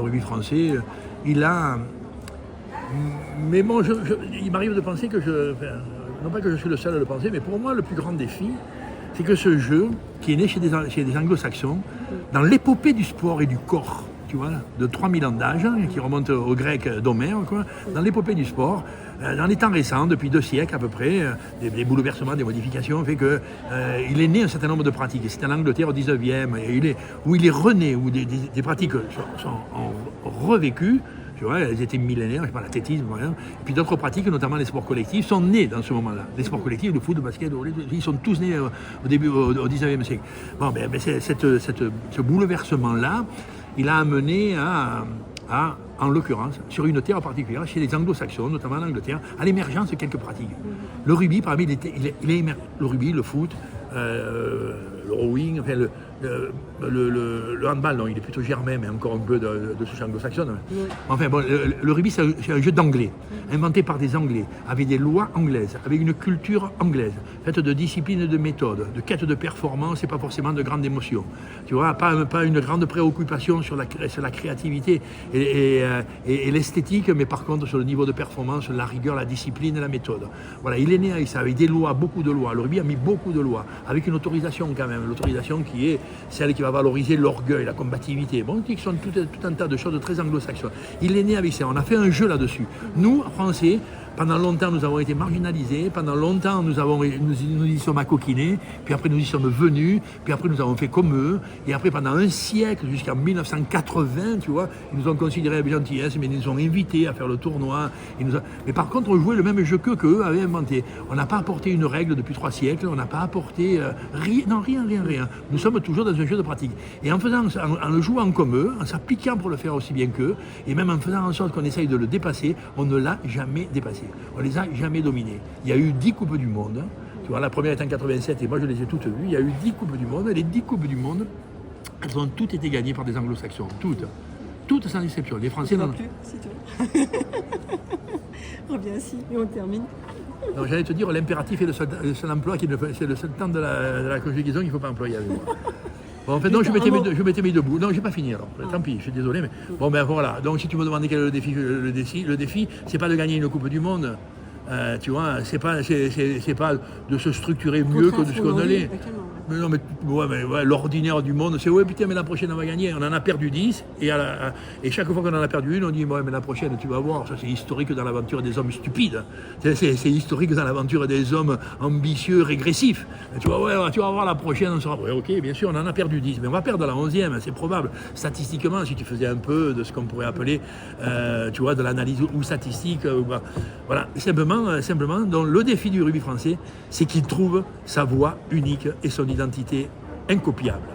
rugby français, il a... Mais bon, il m'arrive de penser que non pas que je suis le seul à le penser, mais pour moi, le plus grand défi, c'est que ce jeu, qui est né chez des anglo-saxons, dans l'épopée du sport et du corps, tu vois, de 3000 ans d'âge, qui remonte aux Grecs d'Homère, quoi, dans l'épopée du sport, dans les temps récents, depuis 2 siècles à peu près, des bouleversements, des modifications, fait que il est né un certain nombre de pratiques. Et c'est en Angleterre au 19e, où il est rené, où des pratiques sont revécues. Tu vois, elles étaient millénaires, je sais pas, l'athlétisme, et puis d'autres pratiques, notamment les sports collectifs, sont nés dans ce moment-là. Les sports collectifs, le foot, le basket, ils sont tous nés au début, au 19e siècle. Bon, ce bouleversement-là, il a amené en l'occurrence, sur une terre particulière, chez les anglo-saxons, notamment en Angleterre, à l'émergence de quelques pratiques. Le rugby, parmi le rugby, le foot, le rowing, enfin, le handball, non, il est plutôt germain, mais encore un peu de souche anglo-saxonne. Enfin bon, le rugby, c'est un jeu d'anglais, inventé par des anglais, avec des lois anglaises, avec une culture anglaise, faite de discipline et de méthode, de quête de performance et pas forcément de grande émotion. Tu vois, pas une grande préoccupation sur la créativité et l'esthétique, mais par contre sur le niveau de performance, la rigueur, la discipline et la méthode. Voilà, il est né avec ça, avec des lois, beaucoup de lois. Le rugby a mis beaucoup de lois, avec une autorisation quand même, l'autorisation qui est celle qui va valoriser l'orgueil, la combativité. Bon, qui sont tout un tas de choses très anglo-saxonnes. Il est né avec ça, on a fait un jeu là-dessus. Nous, Français, pendant longtemps, nous avons été marginalisés. Pendant longtemps, nous y sommes accoquinés. Puis après, nous y sommes venus. Puis après, nous avons fait comme eux. Et après, pendant un siècle, jusqu'en 1980, tu vois, ils nous ont considérés avec gentillesse, mais ils nous ont invités à faire le tournoi. Mais par contre, on jouait le même jeu qu'eux avaient inventé. On n'a pas apporté une règle depuis 3 siècles. On n'a pas apporté rien. Non, rien. Nous sommes toujours dans un jeu de pratique. Et en le jouant comme eux, en s'appliquant pour le faire aussi bien qu'eux, et même en faisant en sorte qu'on essaye de le dépasser, on ne l'a jamais dépassé. On ne les a jamais dominés. Il y a eu 10 Coupes du Monde. Tu vois, la première est en 87 et moi je les ai toutes vues. Il y a eu 10 Coupes du Monde. Et les 10 Coupes du Monde, elles ont toutes été gagnées par des anglo-saxons. Toutes sans exception. Les Français n'ont plus, c'est tout. Reviens ici et on termine. Donc, j'allais te dire, l'impératif est le seul emploi, c'est le seul temps de la conjugaison qu'il ne faut pas employer avec moi. Bon, en fait, non, je m'étais mis debout. Non, j'ai pas fini alors. Tant pis, je suis désolé. Mais... Bon, ben voilà. Donc, si tu me demandais quel est le défi, c'est pas de gagner une Coupe du Monde. Tu vois, c'est pas de se structurer mieux que de ce qu'on allait. Mais non, mais l'ordinaire du monde, c'est ouais, putain, mais la prochaine, on va gagner. On en a perdu 10, et chaque fois qu'on en a perdu une, on dit, ouais, mais la prochaine, tu vas voir, ça c'est historique dans l'aventure des hommes stupides. C'est historique dans l'aventure des hommes ambitieux, régressifs. Et tu vas voir la prochaine, on sera, ouais, ok, bien sûr, on en a perdu 10, mais on va perdre la 11e, c'est probable. Statistiquement, si tu faisais un peu de ce qu'on pourrait appeler, tu vois, de l'analyse ou statistique, voilà, simplement, donc le défi du rugby français, c'est qu'il trouve sa voie unique et son identité incopiable.